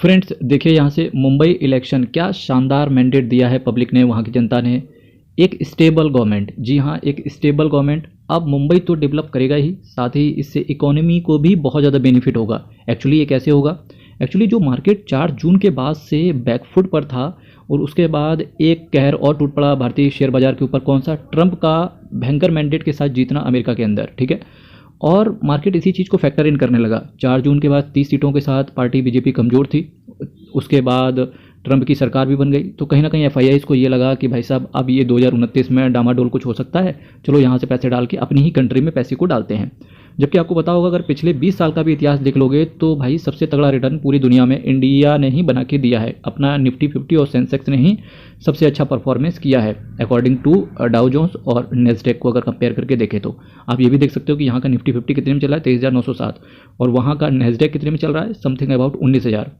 Friends देखिए, यहाँ से मुंबई इलेक्शन क्या शानदार मैंडेट दिया है पब्लिक ने, वहाँ की जनता ने। एक स्टेबल गवर्नमेंट, जी हाँ, एक स्टेबल गवर्नमेंट। अब मुंबई तो डेवलप करेगा ही, साथ ही इससे इकोनॉमी को भी बहुत ज़्यादा बेनिफिट होगा। एक्चुअली ये कैसे होगा? एक्चुअली जो मार्केट 4 जून के बाद से बैकफुट पर था और उसके बाद एक कहर और टूट पड़ा भारतीय शेयर बाजार के ऊपर। कौन सा? ट्रंप का भयंकर मैंडेट के साथ जीतना अमेरिका के अंदर, ठीक है। और मार्केट इसी चीज़ को फैक्टर इन करने लगा। 4 जून के बाद 30 सीटों के साथ पार्टी बीजेपी कमज़ोर थी। उसके बाद ट्रंप की सरकार भी बन गई, तो कहीं ना कहीं एफआईआईज़ को ये लगा कि भाई साहब अब ये 2029 में डामाडोल कुछ हो सकता है, चलो यहाँ से पैसे डाल के अपनी ही कंट्री में पैसे को डालते हैं। जबकि आपको पता होगा, अगर पिछले 20 साल का भी इतिहास देख लोगे तो भाई सबसे तगड़ा रिटर्न पूरी दुनिया में इंडिया ने ही बना के दिया है। अपना निफ्टी 50 और सेंसेक्स ने ही सबसे अच्छा परफॉर्मेंस किया है अकॉर्डिंग टू डाउ जोन्स और नेस्डेक को अगर कंपेयर करके देखें तो। आप ये भी देख सकते हो कि यहाँ का निफ्टी 50 कितने में चल रहा है? 23,907। और वहाँ का नेस्डेक कितने में चल रहा है? समथिंग अबाउट 19,000,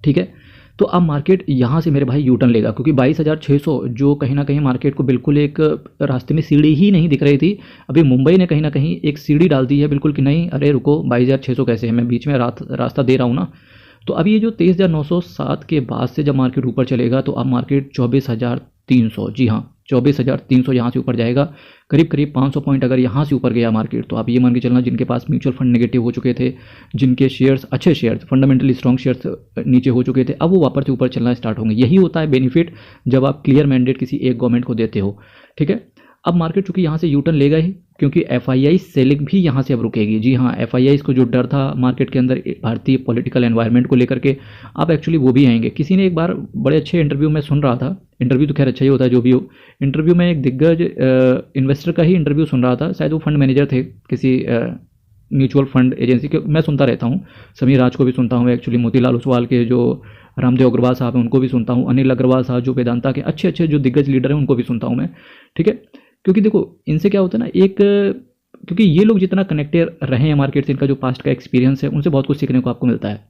ठीक है। तो अब मार्केट यहाँ से मेरे भाई यू टर्न लेगा, क्योंकि 22,600 जो कहीं ना कहीं मार्केट को बिल्कुल एक रास्ते में सीढ़ी ही नहीं दिख रही थी, अभी मुंबई ने कहीं ना कहीं एक सीढ़ी डाल दी है बिल्कुल कि नहीं, अरे रुको 22,600 कैसे है, मैं बीच में रास्ता दे रहा हूँ ना। तो अब ये जो 23,907 के बाद से जब मार्केट ऊपर चलेगा तो अब मार्केट 24,300, जी हाँ 24,300 यहाँ से ऊपर जाएगा। करीब करीब 500 पॉइंट अगर यहाँ से ऊपर गया मार्केट, तो आप ये मान के चलना जिनके पास म्यूचुअल फंड नेगेटिव हो चुके थे, जिनके शेयर्स अच्छे शेयर्स फंडामेंटली स्ट्रॉन्ग शेयर्स नीचे हो चुके थे, अब वो वापस से ऊपर चलना स्टार्ट होंगे। यही होता है बेनिफिट जब आप क्लियर मैंडेट किसी एक गवर्नमेंट को देते हो, ठीक है। अब मार्केट चूंकि यहाँ से यू टर्न लेगा ही, क्योंकि एफआईआई सेलिंग भी यहाँ से अब रुकेगी। जी हाँ, एफआईआई को जो डर था मार्केट के अंदर भारतीय पॉलिटिकल एनवायरनमेंट को लेकर के, अब एक्चुअली वो भी आएंगे। किसी ने एक बार बड़े अच्छे इंटरव्यू में सुन रहा था, इंटरव्यू तो खैर अच्छा ही होता है जो भी हो, इंटरव्यू में एक दिग्गज इन्वेस्टर का ही इंटरव्यू सुन रहा था, शायद वो फंड मैनेजर थे किसी म्यूचुअल फंड एजेंसी के। मैं सुनता रहता हूँ, समीर राज को भी सुनता हूँ, एक्चुअली मोतीलाल ओसवाल के जो रामदेव अग्रवाल साहब हैं उनको भी सुनता हूँ, अनिल अग्रवाल साहब जो वेदांता के अच्छे अच्छे जो दिग्गज लीडर हैं उनको भी सुनता हूँ मैं, ठीक है। क्योंकि देखो इनसे क्या होता है ना, एक क्योंकि ये लोग जितना कनेक्टेड रहे हैं मार्केट से, इनका जो पास्ट का एक्सपीरियंस है, उनसे बहुत कुछ सीखने को आपको मिलता है,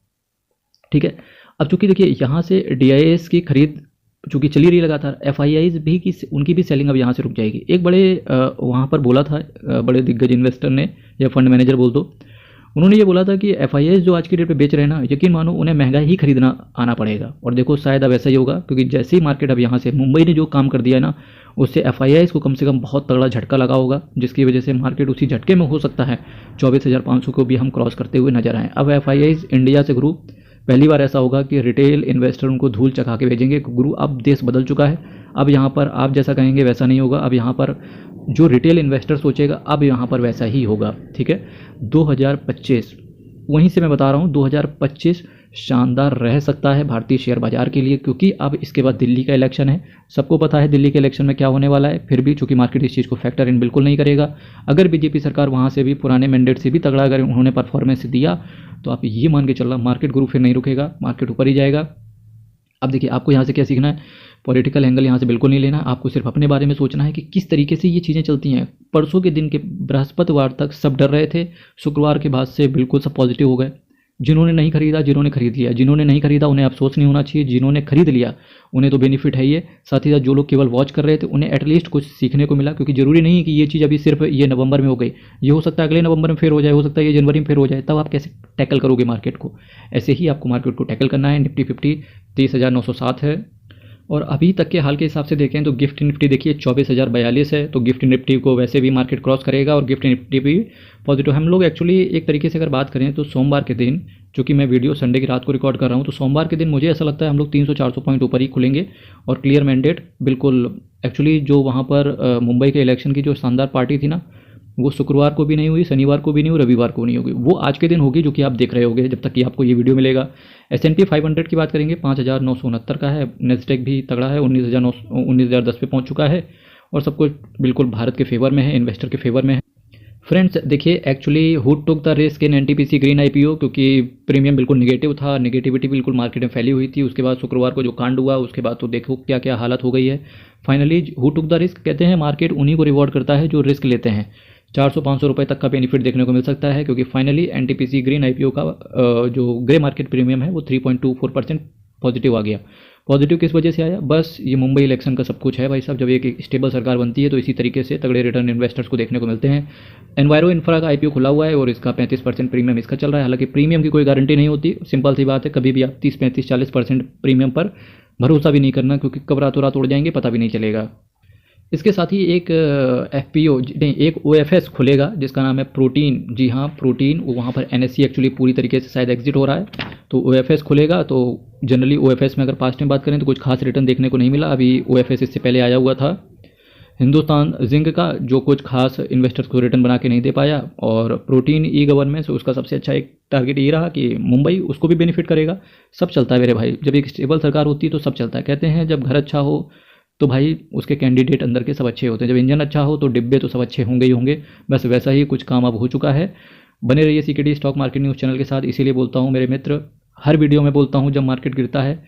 ठीक है। अब चूंकि देखिए यहाँ से डीआईएस की खरीद चूंकि चली रही लगातार, एफआईआईज भी की उनकी भी सेलिंग अब यहाँ से रुक जाएगी। एक बड़े वहाँ पर बोला था बड़े दिग्गज इन्वेस्टर ने या फंड मैनेजर बोल दो, उन्होंने ये बोला था कि एफआईआईज जो आज की डेट पे बेच रहे हैं ना, यकीन मानो उन्हें महंगा ही खरीदना आना पड़ेगा। और देखो शायद अब ऐसा ही होगा, क्योंकि जैसे ही मार्केट अब यहाँ से मुंबई ने जो काम कर दिया है ना, उससे एफआईआईज को कम से कम बहुत तगड़ा झटका लगा होगा, जिसकी वजह से मार्केट उसी झटके में हो सकता है 24,500 को भी हम क्रॉस करते हुए नजर आए। अब एफआईआईज इंडिया से गुरु पहली बार ऐसा होगा कि रिटेल इन्वेस्टर उनको धूल चखा के भेजेंगे। गुरु अब देश बदल चुका है, अब यहाँ पर आप जैसा कहेंगे वैसा नहीं होगा। अब यहाँ पर जो रिटेल इन्वेस्टर सोचेगा अब यहाँ पर वैसा ही होगा, ठीक है। 2025 वहीं से मैं बता रहा हूँ, 2025 शानदार रह सकता है भारतीय शेयर बाजार के लिए, क्योंकि अब इसके बाद दिल्ली का इलेक्शन है। सबको पता है दिल्ली के इलेक्शन में क्या होने वाला है, फिर भी चूंकि मार्केट इस चीज़ को फैक्टर इन बिल्कुल नहीं करेगा। अगर बीजेपी सरकार वहाँ से भी पुराने मैंडेट से भी तगड़ा अगर उन्होंने परफॉर्मेंस दिया, तो आप ये मान के चलना मार्केट गुरु फिर नहीं रुकेगा, मार्केट ऊपर ही जाएगा। अब देखिए आपको यहाँ से क्या सीखना है, पॉलिटिकल एंगल यहाँ से बिल्कुल नहीं लेना, आपको सिर्फ अपने बारे में सोचना है कि किस तरीके से ये चीज़ें चलती हैं। परसों के दिन के बृहस्पतिवार तक सब डर रहे थे, शुक्रवार के बाद से बिल्कुल सब पॉजिटिव हो गए। जिन्होंने नहीं खरीदा, जिन्होंने खरीद लिया, जिन्होंने नहीं खरीदा उन्हें अफसोस नहीं होना चाहिए, जिन्होंने खरीद लिया उन्हें तो बेनिफिट है ये। साथ ही साथ जो लोग केवल वॉच कर रहे थे उन्हें एटलीस्ट कुछ सीखने को मिला, क्योंकि जरूरी नहीं है कि ये चीज़ अभी सिर्फ ये नवंबर में हो गई, ये हो सकता है अगले नवंबर में फिर हो जाए, हो सकता है ये जनवरी में फिर हो जाए। तब आप कैसे टैकल करोगे मार्केट को? ऐसे ही आपको मार्केट को टैकल करना है। निफ्टी 50 23,907 है, और अभी तक के हाल के हिसाब से देखें तो गिफ्ट निफ्टी देखिए 24,042 है, तो गिफ्ट निफ्टी को वैसे भी मार्केट क्रॉस करेगा और गिफ्ट निफ्टी भी पॉजिटिव। हम लोग एक्चुअली एक तरीके से अगर बात करें तो सोमवार के दिन, चूँकि मैं वीडियो संडे की रात को रिकॉर्ड कर रहा हूँ, तो सोमवार के दिन मुझे ऐसा लगता है हम लोग 300-400 पॉइंट ऊपर ही खुलेंगे और क्लियर मैंडेट बिल्कुल। एक्चुअली जो वहाँ पर मुंबई के इलेक्शन की जो शानदार पार्टी थी ना, वो शुक्रवार को भी नहीं हुई, शनिवार को भी नहीं हुई, रविवार को नहीं होगी, वो आज के दिन होगी, जो कि आप देख रहे होगे जब तक कि आपको ये वीडियो मिलेगा। S&P 500 की बात करेंगे 5,969 का है, नेस्डेक भी तगड़ा है 19,010 पे पहुंच चुका है, और सब कुछ बिल्कुल भारत के फेवर में है, इन्वेस्टर के फेवर में है। फ्रेंड्स देखिए actually who took the risk in NTPC green IPO, क्योंकि प्रीमियम बिल्कुल निगेटिव था, निगेटिविटी बिल्कुल मार्केट में फैली हुई थी। उसके बाद शुक्रवार को जो कांड हुआ उसके बाद तो देखो क्या क्या हालत हो गई है। Finally who took the risk कहते हैं, मार्केट उन्हीं को रिवॉर्ड करता है जो रिस्क लेते हैं। 400-500 रुपये तक का बेनिफिट देखने को मिल सकता है, क्योंकि फाइनली NTPC ग्रीन IPO का जो ग्रे मार्केट प्रीमियम है वो 3.24% पॉजिटिव आ गया। पॉजिटिव किस वजह से आया? बस ये मुंबई इलेक्शन का सब कुछ है भाई साहब। जब एक स्टेबल सरकार बनती है तो इसी तरीके से तगड़े रिटर्न इन्वेस्टर्स को देखने को मिलते हैं। एनवायरो इंफ्रा का आईपीओ खुला हुआ है और इसका 35% प्रीमियम इसका चल रहा है। हालांकि प्रीमियम की कोई गारंटी नहीं होती, सिंपल सी बात है। कभी भी आप 30, 35, 40% प्रीमियम पर भरोसा भी नहीं करना, क्योंकि कब रातों रात उड़ जाएंगे पता भी नहीं चलेगा। इसके साथ ही एक एफपीओ नहीं, एक ओएफएस खुलेगा जिसका नाम है प्रोटीन। जी हाँ, प्रोटीन। वहाँ पर एनएससी एक्चुअली पूरी तरीके से शायद एग्जिट हो रहा है, तो ओएफएस खुलेगा। तो जनरली ओएफएस में अगर पास्ट में बात करें तो कुछ खास रिटर्न देखने को नहीं मिला। अभी ओएफएस इससे पहले आया हुआ था हिंदुस्तान जिंक का, जो कुछ खास इन्वेस्टर्स को रिटर्न बना के नहीं दे पाया। और प्रोटीन ई गवर्नेंस, उसका सबसे अच्छा एक टारगेट ये रहा कि मुंबई उसको भी बेनिफिट करेगा। सब चलता है मेरे भाई, जब एक स्टेबल सरकार होती है तो सब चलता है। कहते हैं जब घर अच्छा हो तो भाई उसके कैंडिडेट अंदर के सब अच्छे होते हैं, जब इंजन अच्छा हो तो डिब्बे तो सब अच्छे होंगे ही होंगे। बस वैसा ही कुछ काम अब हो चुका है। बने रहिए CKD stock market news channel के साथ। इसीलिए बोलता हूँ मेरे मित्र, हर वीडियो में बोलता हूँ, जब मार्केट गिरता है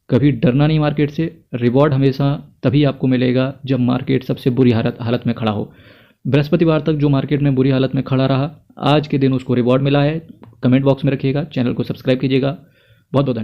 कभी डरना नहीं मार्केट से। रिवॉर्ड हमेशा तभी आपको मिलेगा जब मार्केट सबसे बुरी हालत में खड़ा हो। बृहस्पतिवार तक जो मार्केट में बुरी हालत में खड़ा रहा, आज के दिन उसको रिवॉर्ड मिला है। कमेंट बॉक्स में रखिएगा, चैनल को सब्सक्राइब कीजिएगा। बहुत बहुत धन्यवाद।